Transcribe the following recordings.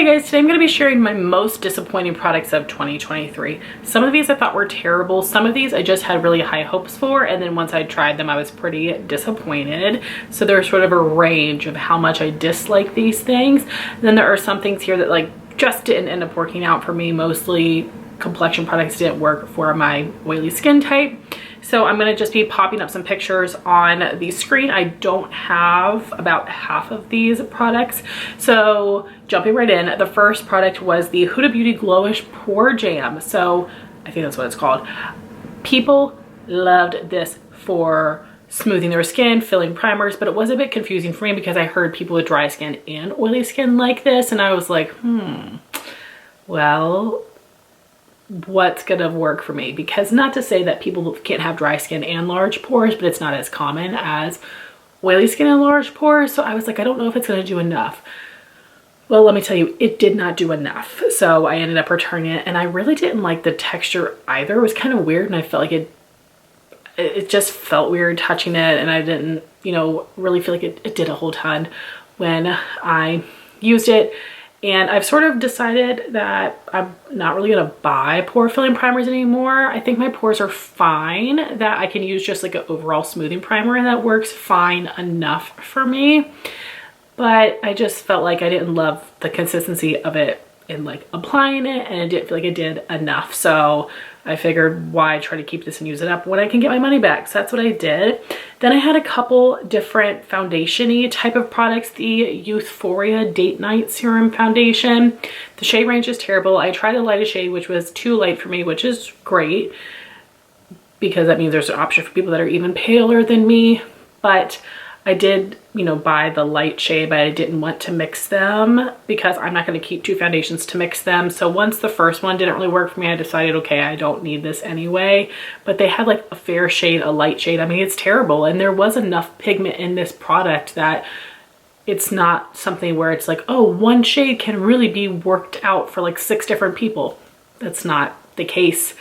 guys, today I'm going to be sharing my most disappointing products of 2023. Some of these I thought were terrible. Some of these I just had really high hopes for, and then once I tried them I was pretty disappointed. So there's sort of a range of how much I dislike these things. And then there are some things here that like just didn't end up working out for me. Mostly complexion products didn't work for my oily skin type. So I'm going to just be popping up some pictures on the screen. I don't have about half of these products. So jumping right in, the first product was the Huda Beauty Glowish Pore Jam. So I think that's what it's called. People loved this for smoothing their skin, filling primers, but it was a bit confusing for me because I heard people with dry skin and oily skin like this, and I was like, well, what's gonna work for me? Because not to say that people can't have dry skin and large pores, but it's not as common as oily skin and large pores. So I was like, I don't know if it's gonna do enough. Well, let me tell you, it did not do enough. So I ended up returning it, and I really didn't like the texture either. It was kind of weird, and I felt like it just felt weird touching it, and I didn't, you know, really feel like it did a whole ton when I used it. And I've sort of decided that I'm not really gonna buy pore filling primers anymore. I think my pores are fine, that I can use just like an overall smoothing primer, and that works fine enough for me. But I just felt like I didn't love the consistency of it in like applying it, and I didn't feel like it did enough. So I figured, why try to keep this and use it up when I can get my money back? So that's what I did. Then I had a couple different foundation-y type of products. The Youthforia Date Night Serum Foundation. The shade range is terrible. I tried a lighter shade, which was too light for me, which is great because that means there's an option for people that are even paler than me. But I did, you know, buy the light shade, but I didn't want to mix them because I'm not going to keep two foundations to mix them. So once the first one didn't really work for me, I decided, okay, I don't need this anyway. But they had like a fair shade, a light shade. I mean, it's terrible. And there was enough pigment in this product that it's not something where it's like, oh, one shade can really be worked out for like 6 different people. That's not the case.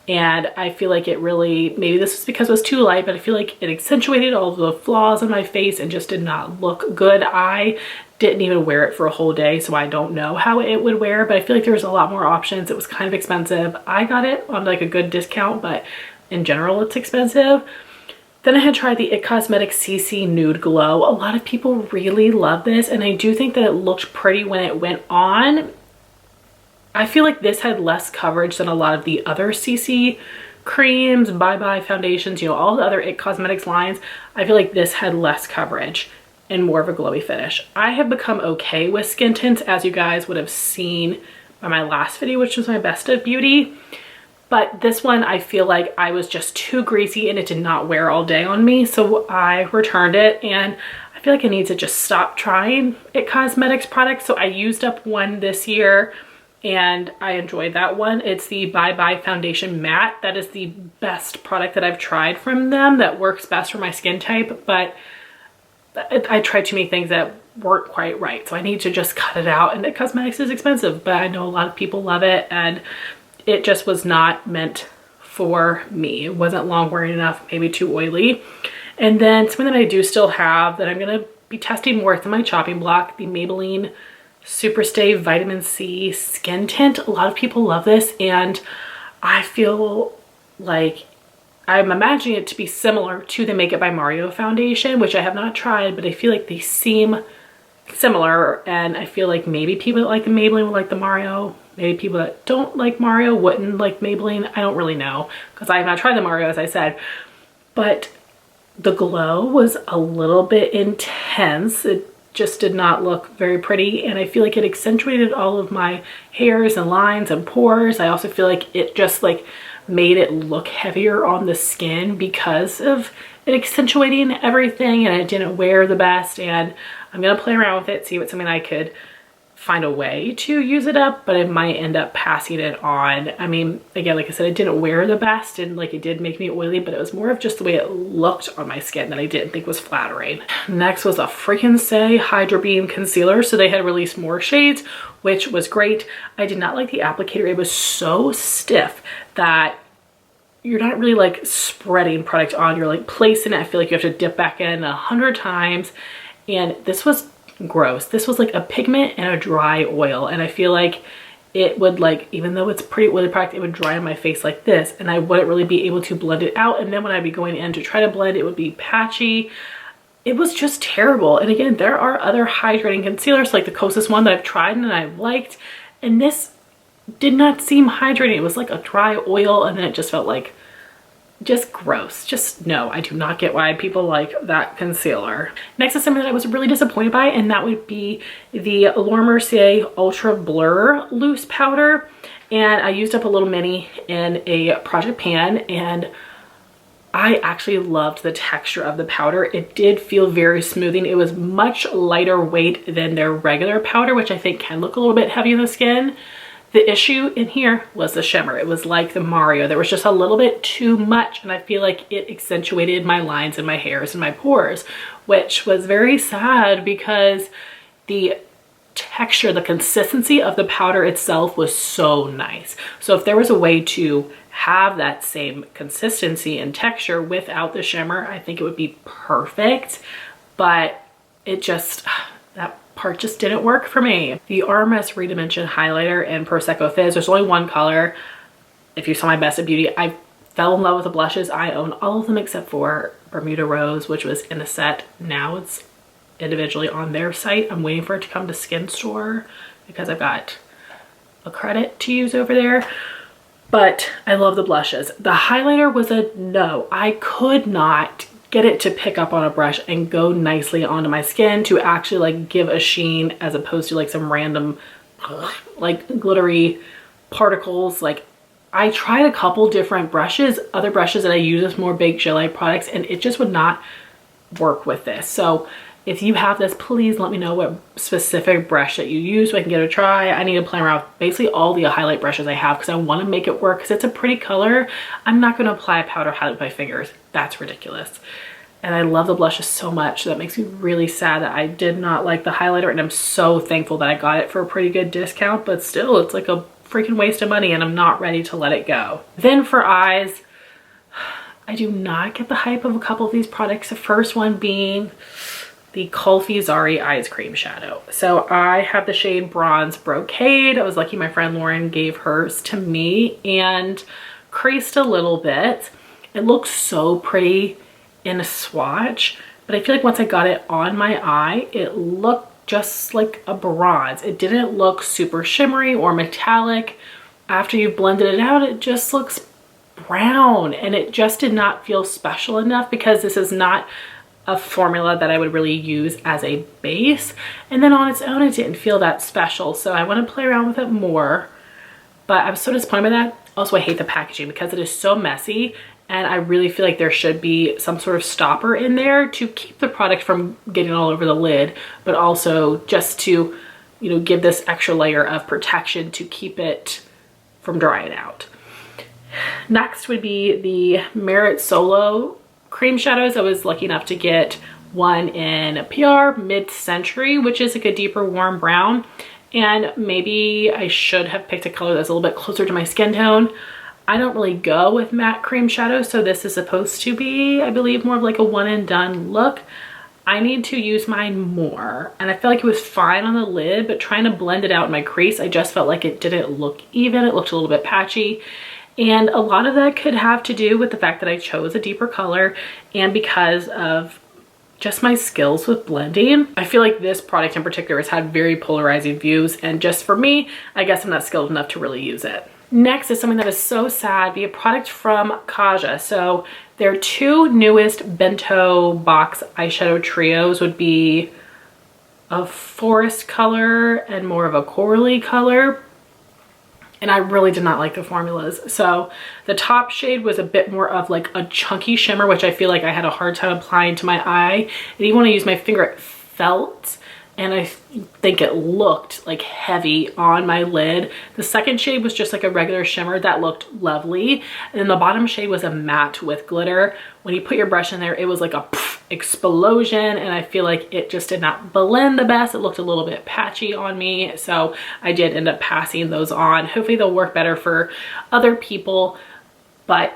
And I feel like it really, maybe this was because it was too light, but I feel like it accentuated all the flaws on my face and just did not look good. I didn't even wear it for a whole day, so I don't know how it would wear, but I feel like there was a lot more options. It was kind of expensive. I got it on like a good discount, but in general, it's expensive. Then I had tried the It Cosmetics CC Nude Glow. A lot of people really love this, and I do think that it looked pretty when it went on. I feel like this had less coverage than a lot of the other CC creams, Bye Bye foundations, you know, all the other It Cosmetics lines. I feel like this had less coverage and more of a glowy finish. I have become okay with skin tints, as you guys would have seen by my last video, which was my best of beauty. But this one, I feel like I was just too greasy and it did not wear all day on me. So I returned it, and I feel like I need to just stop trying It Cosmetics products. So I used up one this year, and I enjoyed that one. It's the Bye Bye Foundation Matte. That is the best product that I've tried from them that works best for my skin type, but I tried too many things that weren't quite right. So I need to just cut it out, and the cosmetics is expensive, but I know a lot of people love it, and it just was not meant for me. It wasn't long wearing enough, maybe too oily. And then something that I do still have that I'm gonna be testing more, it's in my chopping block, the Maybelline Superstay Vitamin C Skin Tint. A lot of people love this, and I feel like I'm imagining it to be similar to the Make It by Mario foundation, which I have not tried, but I feel like they seem similar, and I feel like maybe people that like the Maybelline would like the Mario. Maybe people that don't like Mario wouldn't like Maybelline. I don't really know because I have not tried the Mario, as I said, but the glow was a little bit intense. It just did not look very pretty, and I feel like it accentuated all of my hairs and lines and pores. I also feel like it just like made it look heavier on the skin because of it accentuating everything, and it didn't wear the best. And I'm gonna play around with it, see what's something I could find a way to use it up, but I might end up passing it on. I mean, again, like I said, it didn't wear the best, and like it did make me oily, but it was more of just the way it looked on my skin that I didn't think was flattering. Next was a freaking Saie Hydra Beam Concealer. So they had released more shades, which was great. I did not like the applicator. It was so stiff that you're not really like spreading product on, you're like placing it. I feel like you have to dip back in 100 times, and this was gross. This was like a pigment and a dry oil, and I feel like it would, like, even though it's pretty oily product, it would dry on my face like this, and I wouldn't really be able to blend it out. And then when I'd be going in to try to blend, it would be patchy. It was just terrible. And again, there are other hydrating concealers, like the Kosas one that I've tried and I've liked, and this did not seem hydrating. It was like a dry oil, and then it just felt like just gross. Just no, I do not get why people like that concealer. Next is something that I was really disappointed by, and that would be the Laura Mercier Ultra Blur Loose Powder. And I used up a little mini in a project pan, and I actually loved the texture of the powder. It did feel very smoothing. It was much lighter weight than their regular powder, which I think can look a little bit heavy on the skin. The issue in here was the shimmer. It was like the Mario. There was just a little bit too much, and I feel like it accentuated my lines and my hairs and my pores, which was very sad because the texture, the consistency of the powder itself was so nice. So if there was a way to have that same consistency and texture without the shimmer, I think it would be perfect. But it just, that part just didn't work for me. The RMS Redimension Highlighter in Prosecco Fizz, there's only one color. If you saw my Best of Beauty, I fell in love with the blushes. I own all of them except for Bermuda Rose, which was in a set. Now it's individually on their site. I'm waiting for it to come to Skin Store because I've got a credit to use over there. But I love the blushes. The highlighter was a no. I could not get it to pick up on a brush and go nicely onto my skin to actually like give a sheen, as opposed to like some random like glittery particles. Like, I tried a couple different brushes, other brushes that I use as more baked gelée products, and it just would not work with this. So if you have this, please let me know what specific brush that you use so I can give it a try. I need to play around with basically all the highlight brushes I have because I want to make it work, because it's a pretty color. I'm not going to apply a powder highlight with my fingers. That's ridiculous. And I love the blushes so much. So that makes me really sad that I did not like the highlighter, and I'm so thankful that I got it for a pretty good discount, but still, it's like a freaking waste of money, and I'm not ready to let it go. Then for eyes, I do not get the hype of a couple of these products. The first one being the Kulfi Zari Eyes Cream Shadow. So I have the shade Bronze Brocade. I was lucky my friend Lauren gave hers to me, and creased a little bit. It looks so pretty in a swatch, but I feel like once I got it on my eye, it looked just like a bronze. It didn't look super shimmery or metallic. After you've blended it out, it just looks brown, and it just did not feel special enough because this is not a formula that I would really use as a base. And then on its own, it didn't feel that special. So I want to play around with it more, but I'm so disappointed by that. Also, I hate the packaging because it is so messy, and I really feel like there should be some sort of stopper in there to keep the product from getting all over the lid, but also just to, you know, give this extra layer of protection to keep it from drying out. Next would be the Merit Solo cream shadows. I was lucky enough to get one in PR Mid-Century, which is like a deeper warm brown, and maybe I should have picked a color that's a little bit closer to my skin tone. I don't really go with matte cream shadows, so this is supposed to be, I believe, more of like a one and done look. I need to use mine more, and I feel like it was fine on the lid, but trying to blend it out in my crease, I just felt like it didn't look even. It looked a little bit patchy. And a lot of that could have to do with the fact that I chose a deeper color, and because of just my skills with blending. I feel like this product in particular has had very polarizing views, and just for me, I guess I'm not skilled enough to really use it. Next is something that is so sad, be a product from Kaja. So their two newest bento box eyeshadow trios would be a forest color and more of a corally color. And I really did not like the formulas. So the top shade was a bit more of like a chunky shimmer, which I feel like I had a hard time applying to my eye. And even when I used my finger, it felt, and I think it looked like heavy on my lid. The second shade was just like a regular shimmer that looked lovely. And then the bottom shade was a matte with glitter. When you put your brush in there, it was like a poof explosion, and I feel like it just did not blend the best. It looked a little bit patchy on me, so I did end up passing those on. Hopefully they'll work better for other people, but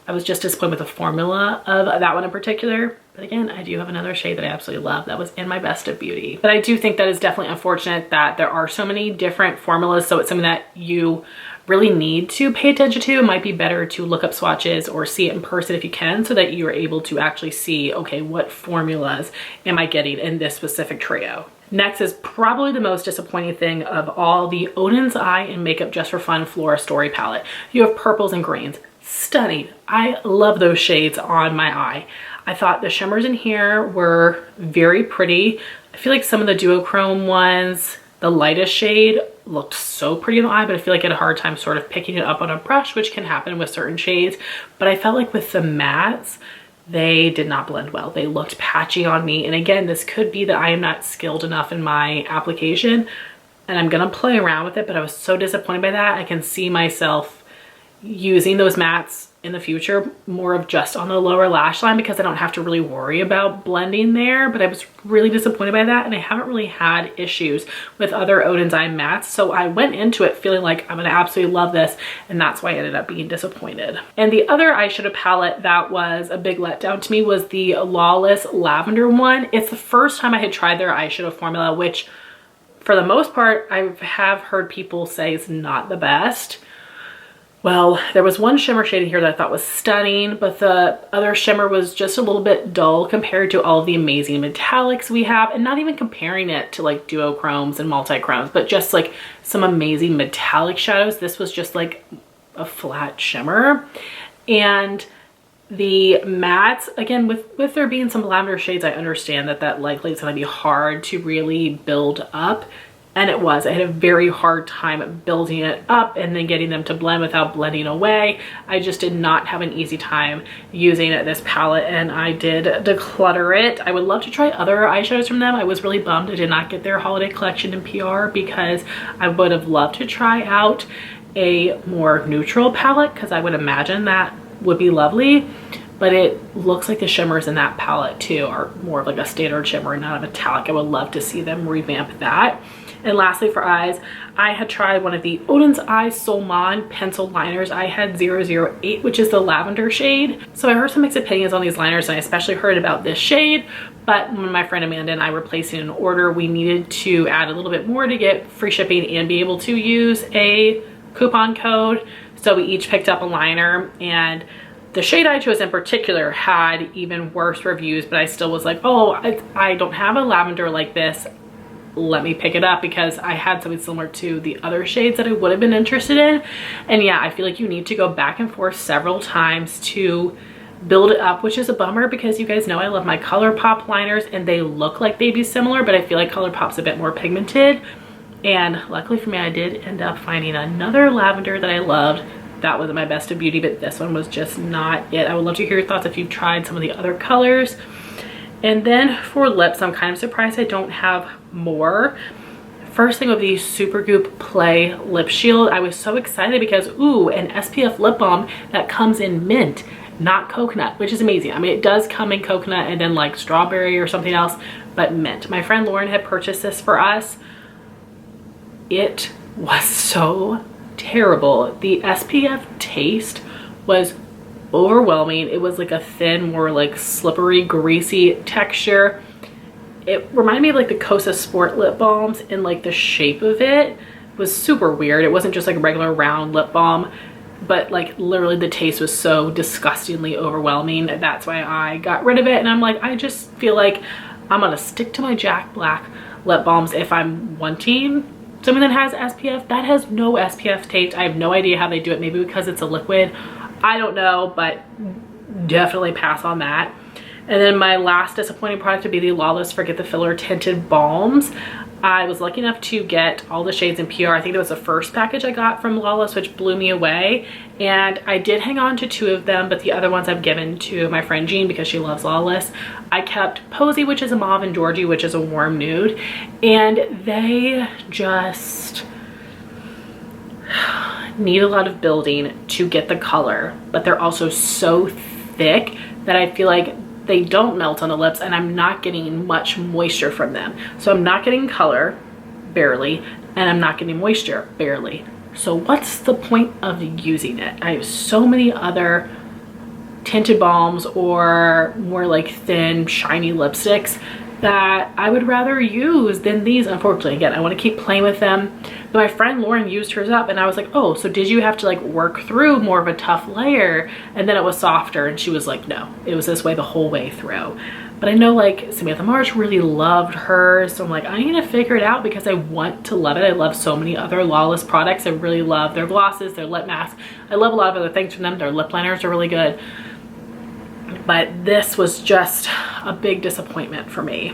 I was just disappointed with the formula of that one in particular. But again, I do have another shade that I absolutely love that was in my Best of Beauty. But I do think that is definitely unfortunate that there are so many different formulas. So it's something that you really need to pay attention to. It might be better to look up swatches or see it in person if you can, so that you are able to actually see, okay, what formulas am I getting in this specific trio? Next is probably the most disappointing thing of all, the Odin's Eye and Makeup Just for Fun Flora Story palette. You have purples and greens. Stunning. I love those shades on my eye. I thought the shimmers in here were very pretty. I feel like some of the duochrome ones, the lightest shade looked so pretty in the eye, but I feel like I had a hard time sort of picking it up on a brush, which can happen with certain shades. But I felt like with the mattes, they did not blend well. They looked patchy on me. And again, this could be that I am not skilled enough in my application and I'm gonna play around with it, but I was so disappointed by that. I can see myself using those mattes in the future more of just on the lower lash line, because I don't have to really worry about blending there. But I was really disappointed by that, and I haven't really had issues with other Odin's Eye mattes, so I went into it feeling like I'm gonna absolutely love this, and that's why I ended up being disappointed. And the other eyeshadow palette that was a big letdown to me was the Lawless lavender one. It's the first time I had tried their eyeshadow formula, which for the most part I have heard people say is not the best. Well, there was one shimmer shade in here that I thought was stunning, but the other shimmer was just a little bit dull compared to all of the amazing metallics we have, and not even comparing it to like duochromes and multi-chromes, but just like some amazing metallic shadows. This was just like a flat shimmer. And the mattes, again, with there being some lavender shades, I understand that likely is going to be hard to really build up. And it was. I had a very hard time building it up and then getting them to blend without blending away. I just did not have an easy time using this palette, and I did declutter it. I would love to try other eyeshadows from them. I was really bummed I did not get their holiday collection in PR, because I would have loved to try out a more neutral palette, because I would imagine that would be lovely. But it looks like the shimmers in that palette too are more of like a standard shimmer and not a metallic. I would love to see them revamp that. And lastly, for eyes, I had tried one of the Odin's Eye Solmon pencil liners. I had 008, which is the lavender shade. So I heard some mixed opinions on these liners, and I especially heard about this shade. But when my friend Amanda and I were placing an order, we needed to add a little bit more to get free shipping and be able to use a coupon code. So we each picked up a liner, and the shade I chose in particular had even worse reviews, but I still was like, oh, I don't have a lavender like this. Let me pick it up, because I had something similar to the other shades that I would have been interested in. And yeah, I feel like you need to go back and forth several times to build it up, which is a bummer, because you guys know I love my ColourPop liners and they look like they'd be similar, but I feel like ColourPop's a bit more pigmented. And luckily for me, I did end up finding another lavender that I loved. That was my Best of Beauty, but this one was just not it. I would love to hear your thoughts if you've tried some of the other colors. And then for lips, I'm kind of surprised I don't have more. First thing with the Supergoop Play Lip Shield, I was so excited because, ooh, an SPF lip balm that comes in mint, not coconut, which is amazing. I mean, it does come in coconut and then like strawberry or something else, but mint. My friend Lauren had purchased this for us. It was so terrible. The SPF taste was overwhelming. It was like a thin, more like slippery, greasy texture. It reminded me of like the Kosas Sport lip balms, in like the shape of it was super weird. It wasn't just like a regular round lip balm, but like literally the taste was so disgustingly overwhelming. That's why I got rid of it. And I'm like, I just feel like I'm gonna stick to my Jack Black lip balms if I'm wanting something that has SPF. That has no SPF taste. I have no idea how they do it. Maybe because it's a liquid, I don't know, but definitely pass on that. And then my last disappointing product would be the Lawless Forget the Filler Tinted Balms. I was lucky enough to get all the shades in PR. I think it was the first package I got from Lawless, which blew me away. And I did hang on to 2 of them, but the other ones I've given to my friend Jean because she loves Lawless. I kept Posy, which is a mauve, and Georgie, which is a warm nude. And they just need a lot of building to get the color, but they're also so thick that I feel like they don't melt on the lips, and I'm not getting much moisture from them. So I'm not getting color, barely, and I'm not getting moisture, barely. So what's the point of using it? I have so many other tinted balms or more like thin, shiny lipsticks that I would rather use than these. Unfortunately, again, I want to keep playing with them. But my friend Lauren used hers up and I was like, oh, so did you have to like work through more of a tough layer and then it was softer? And she was like, no, it was this way the whole way through. But I know like Samantha March really loved hers, so I'm like, I need to figure it out because I want to love it. I love so many other Lawless products. I really love their glosses, their lip masks. I love a lot of other things from them. Their lip liners are really good. But this was just a big disappointment for me.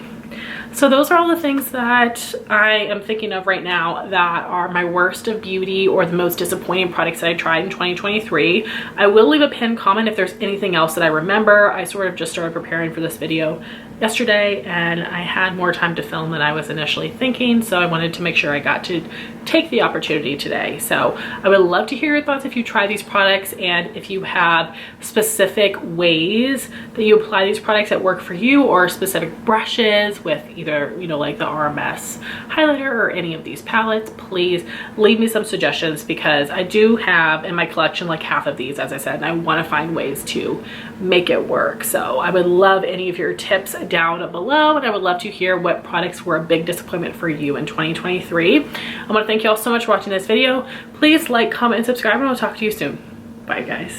So those are all the things that I am thinking of right now that are my worst of beauty or the most disappointing products that I tried in 2023. I will leave a pinned comment if there's anything else that I remember. I sort of just started preparing for this video yesterday and I had more time to film than I was initially thinking, so I wanted to make sure I got to take the opportunity today. So I would love to hear your thoughts if you try these products and if you have specific ways that you apply these products that work for you, or specific brushes with either, you know, like the RMS highlighter or any of these palettes. Please leave me some suggestions because I do have in my collection like half of these, as I said, and I want to find ways to make it work. So I would love any of your tips down below, and I would love to hear what products were a big disappointment for you in 2023. I want to thank you all so much for watching this video. Please like, comment, and subscribe, and I'll talk to you soon. Bye guys.